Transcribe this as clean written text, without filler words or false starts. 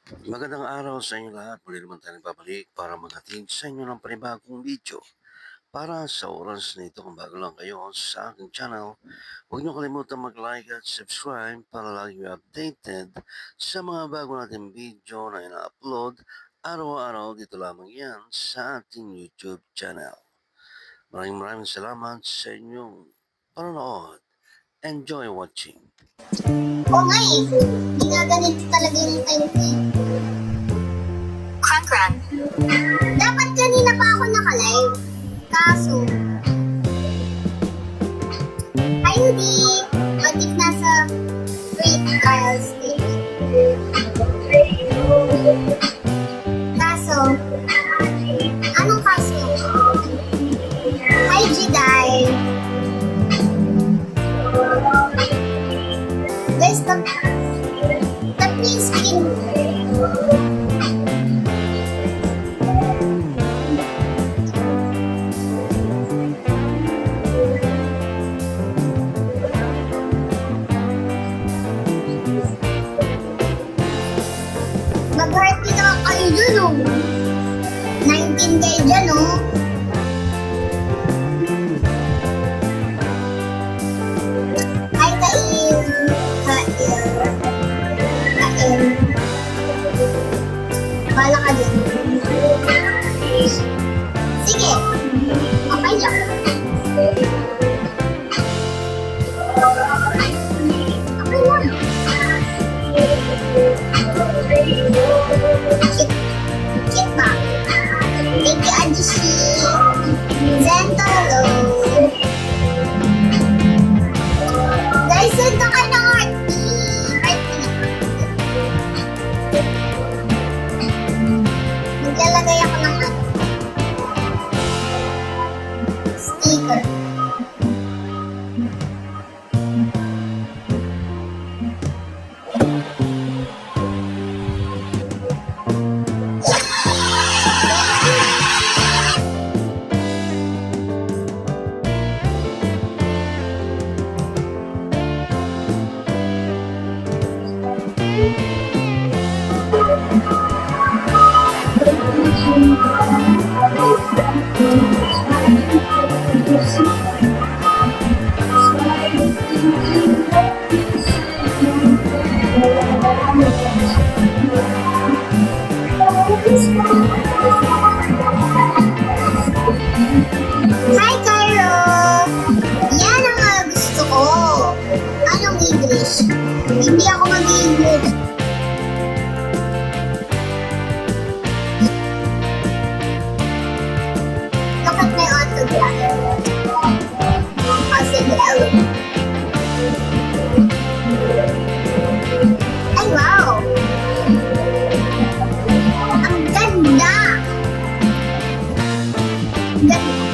Magandang araw sa inyo lahat. Muli naman tayo nagbabalik para maghatid sa inyo ng panibagong video. Para sa oras na ito, kung bago lang kayo sa aking channel, huwag niyo kalimutan mag-like at subscribe para lagi kayo updated sa mga bago nating video na ina-upload araw-araw dito lamang yan sa ating YouTube channel. Maraming salamat sa inyong panonood. Enjoy watching. Oo nga eh. Ginaganito talaga yung time ko eh. Crank. Dapat kanina pa ako naka-live. Kaso, ayun di. What if nasa free trial stage? Kaso, anong kaso? Hi, Jedi. Guys, tap yung screen. Mag-heart din naman kayo dyan, oh. 19 kayo dyan, oh. Hi, Kail. Kail. Bala ka dyan. Sige. Okay lang. Okay lang. Cute ba? Thank you, Ajishi. Zentalo. Guys, send na kayo ng heartbeat. Maglalagay ako ng sticker. Hi, Cairo! Yan ang mga gusto ko. Anong English? Hindi ako mag-English. Look at my autograph. Oh, sige, ay, wow! Ang ganda! Ganda!